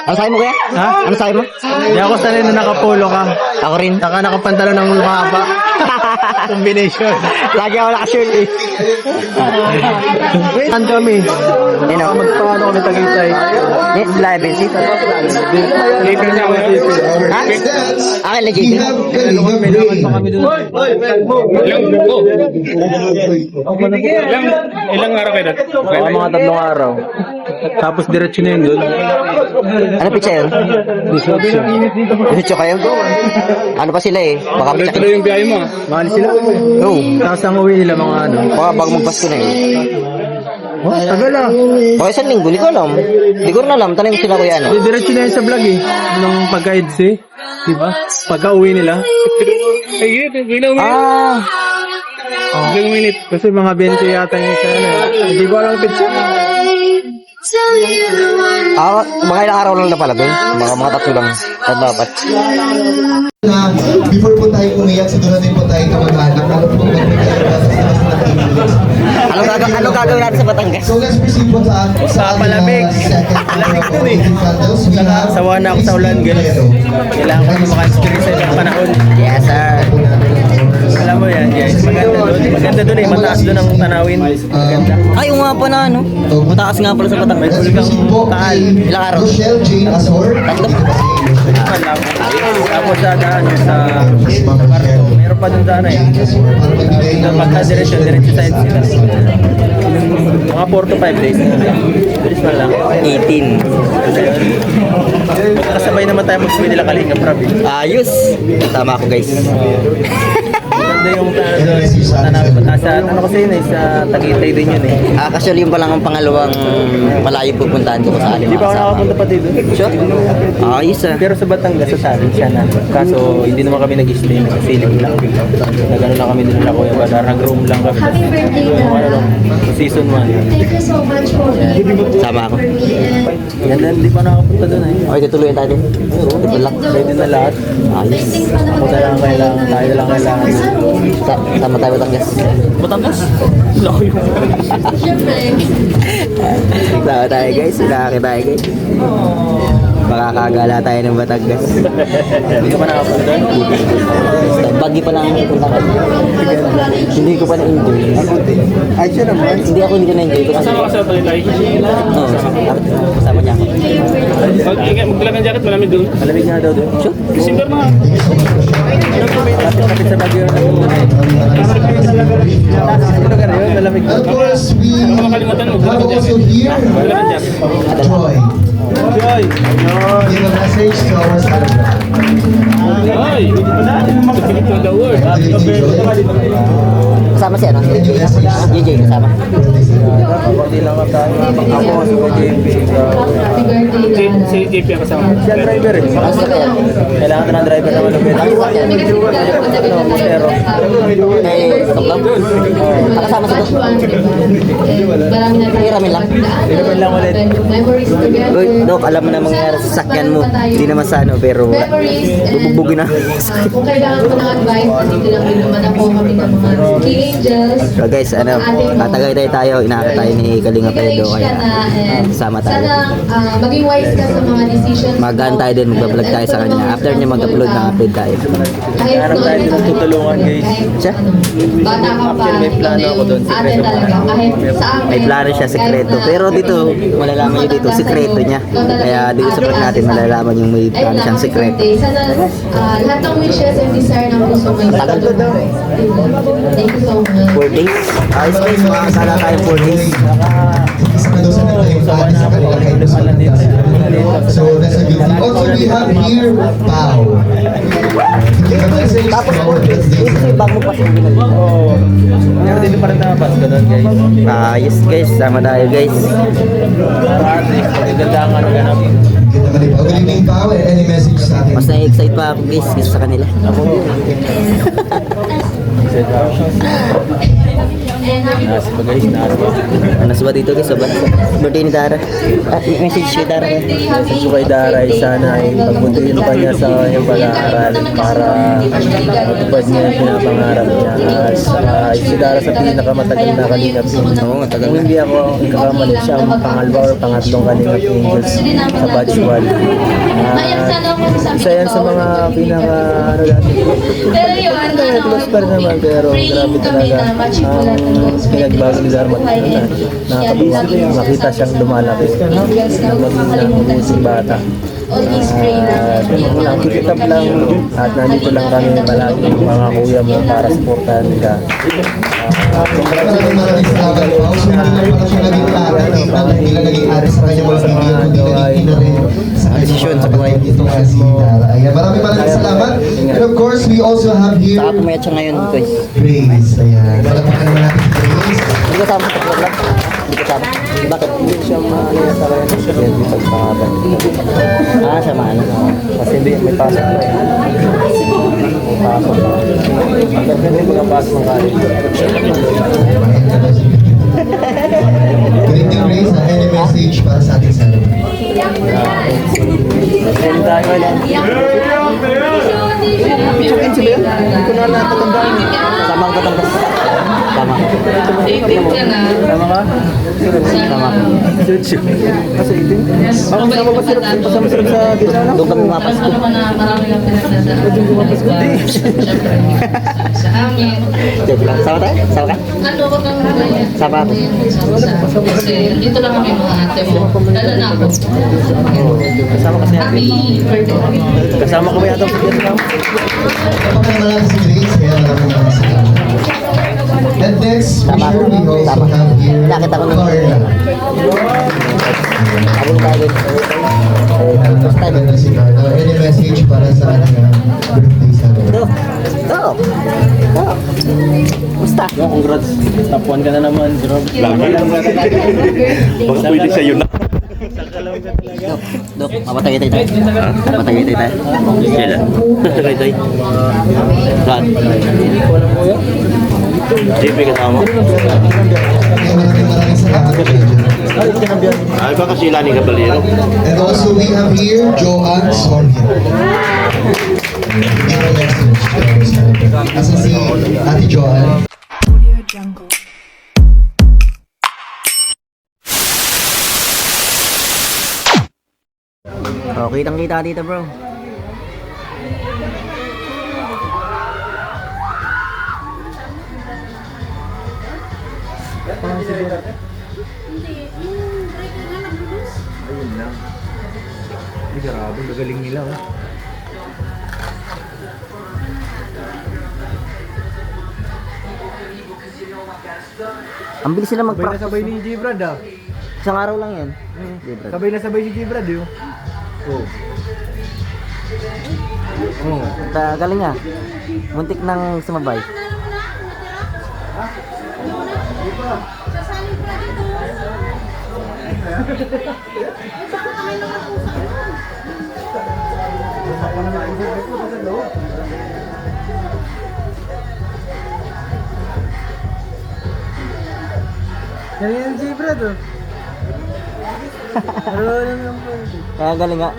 Ano sabi mo kaya? Ha? Ano sabi mo? Hindi ako sanay na nakapolo ka. Ako rin. Saka nakapantalo ng mahaba. Combination. Lagi ako nakashirt eh. Saan kami? Yun o. Magpaano kami Tagaytay? Yes, live and see. Later na ako dito. Ha? Akin na JP. May lakad pa kami doon. Ilang araw kayo doon? Mga 3 araw. Tapos diretso na yun doon. Ano pizza yun? Diretso kayo? Ano pa sila eh? Baka pizza. Tuloy yung biyahe mo. Mahal sila. Oo. Tapos ang uwi nila mga ano. Baka bago magpasko na eh. Oh, tagal ah. Baka isang linggo, di ko alam. Di ko rin alam. Tanong ko sila kuya ano. Diretso na yun sa vlog eh. Nung pagka-EDC. Diba? Pagka uwi nila. Ay, bilang Ah! Ilang minute. Kasi mga 20 yata yung isa ano. Hindi ko alam pizza. Mga ilang araw lang na pala doon. Mga 3 lang. 3-4. Na before po tayo umiyak, siguraduhin po tayo na mag-anak. Ano po Ano gagawin natin sa Batangas? So let's proceed po sa palamig. Palamig dun eh. Sawa na ako sa ulan, guys. Kailangan ko maka-experience sa panahon. Yes, sir. Alam mo yan, guys. Maganda doon. Maganda doon eh. Mataas doon ang tanawin. Maganda. Ay, nga pa na ano. Mataas nga pala sa Batangas. May bulgang taal. Ilang araw? Rochelle Jane Azor. 3. Tapos sa daan, sa Barto. Meron pa doon sana eh. Pagka-diretso side sila. Mga 4 to 5 days. Bilis na lang. 18. Kasabay naman tayo mag-swim nila Kalinga Prab. Ayos. Tama ako guys. Maganda yung tanaw. Ano kasi yun eh, sa Tagaytay din yun eh. Actually, yung pa lang ang pangalawang malayo pupuntahan ko sa Hindi pa ako nakapunta pa dito. Sure? Ayos ah. Pero sa Batangas, sa Salin siya na. Kaso, hindi naman kami nag-stay. Nag-sailing lang. Nag-ano lang kami din nila Kuya Badar. Nag-room lang kami. Happy birthday Ano lang, season 1. Thank you so much for Sama ako. Yan na, hindi pa nakapunta doon eh. Okay, tutuloy tayo din. Ito lang. Pwede na lahat. Ayos. Ako na lang kailangan. Tayo lang kailangan. Sama tayo Batangas. Batangas? Laki yun. Sama tayo guys. Nakakita tayo guys. Makakagala tayo ng Batangas. Hindi ka pa nakapunta doon? Bagi pa lang punta ka. Hindi ko pa na-enjoy. Ay, siya naman. Hindi ko na-enjoy. Kasama ka sa Tagaytay. Oo. Kasama niya ako. Magdala ng jacket, malamig doon. Malamig nga daw doon. Sure? December na. Kapit sa Baguio na doon. Ano lugar yun? Malamig Of doon. course, we Makalimutan mo. have also here Magdala ng jacket. Joy. Joy! Give a message to our celebrant. Ay! Magpilit ng the word. Kasama si ano? JJ kasama. Hindi lang tayo. Ako, si JP. Si JP ang kasama. Siya driver eh. Ano sila kaya? Kailangan na ng driver na malupit. Pero, Eh, Toklap? Nakasama sa Toklap? Hiramin lang. hiramin lang ulit. Uy, Dok, alam mo na mangyayari sa sakyan mo. Hindi naman sa ano, pero bubugbugin na. Kung kailangan ko ng advice, dito lang din naman ako kami ng mga King Angels. So guys, ano, tatagay tayo, inaakit tayo ni Kalinga Pedro, kaya sama tayo. Sana maging wise ka sa mga decisions. Magaan tayo din, magbablog tayo sa kanya. After niya mag-upload, na-upload tayo. Kahit Harap tayo din ng tutulungan guys. Siya? bata ka pa. Actually, may plano ako doon, Ate sikreto talaga. pa. Kahit sa akin. May plano siya, sekreto. Pero dito, malalaman nyo dito, sekreto niya. Kaya dito sa vlog natin, malalaman yung may plano siyang sekreto. Sana lahat ng wishes and desire ng puso mo. Tagal ko daw. Thank you so much. 4 days? Ayos guys, makakasala tayo 4 days. Isa na daw sa nagtayong pari sa kanila kay So that's a good thing. Also, we have here Pao. Give a message to Tapos our 4 days, birthday ito yung bago pa siya ginagawa. Oo. Pero dito pa rin nakapas ka doon guys. Ayos guys, sama tayo guys. Party. Maganda ang ano ganap. Kita ka rin pa. Good evening, Pao, and any message sa atin? Mas na-excite pa ako guys, kaysa sa kanila. Ako. Nas ba guys? Nas ba? Anas ba dito guys? Ba? Birthday ni Dara. Message si Dara. Message ko kay Daray, sana ay pagbutihin pa niya sa kanyang pag-aaral para matupad niya yung pinapangarap niya. Si Dara sa pinakamatagal na kalingap. Oo, matagal Kung na. hindi ako ikakamali, siya ang pangalawa or pangatlong kalingap angels sa batch 1. Isa yan sa mga pinaka ano natin. Pero yun, ano, Close pa rin naman pero grabe talaga ang pinagbago ni Dharma. Nakakabisa makita siyang lumalaki. Maging ng bata. Nakikitap lang at nandito lang kami malagi mga kuya mo para supportahan ka. Maraming salamat po. So, hindi lang pala siya naging tatay, hindi lang naging ari sa kanyang mga video, kundi naging ina rin sa Desisyon sa buhay. Ito nga si Dara. Ayan, maraming salamat. And of course, we also have here Saka pumayat siya ngayon guys. Grace. Ayan, palakpakan naman natin si Grace. Hindi ko sama sa vlog. Hindi ko sama. Bakit? Hindi siya maano sa kanya sa hindi pagpangaban. Ah, sama na. Kasi hindi, may pasok na eh. May pasok. Ang ganda yung mga pasok ng college. Good evening, Grace. Any message para sa ating salon? Send tayo lang. Chicken si Bea? Hindi ko na natatandaan. Sama ang Batangas. Tama. Tama ka? Tama. Chuchu. Kasi itin. Ako kasama ba sirap? Kasama sirap sa gitna lang? Doon kami mapas ko. Sa amin. Joke lang. Sama tayo? Sama ka? Ano ko kang Sama ako. Kasi dito lang kami mga ate mo. Lalo na ako. Kasama kasi natin. Happy birthday. Kasama ko ba yata sa Vietnam? Palakpakan naman natin si Grace. Kaya maraming salamat. And next, we sure we also have here Nakita ko na. Carla. Abong tayo. First time. Maganda si Carla. Any message para sa ating birthday salon? Dok. Dok. Dok. Musta? Yeah, congrats. Top 1 ka na naman. Lagi lang ka talaga. Baka pwede sa'yo na. Dok. Dok. Mapatagay tayo. Mapatagay tayo. Kailan? Tagay tayo. Vlog. JP kasama. Kaya maraming salamat po dyan. Ay, baka sila ni Caballero. And also we have here Joanne Sonia. Give a message. Asa si Ate Joanne? Oh, kitang-kita dito, bro. Ay, grabe. Gagaling nila. Oh. Ang bilis sila Sabay na mag-practice. sabay ni J. Brad ah. Isang araw lang yan. Libre. Sabay na sabay si J. Brad yun. Oh. Oh. Galing nga. Muntik nang sumabay. Yan si Brad oh. Kaya galing nga.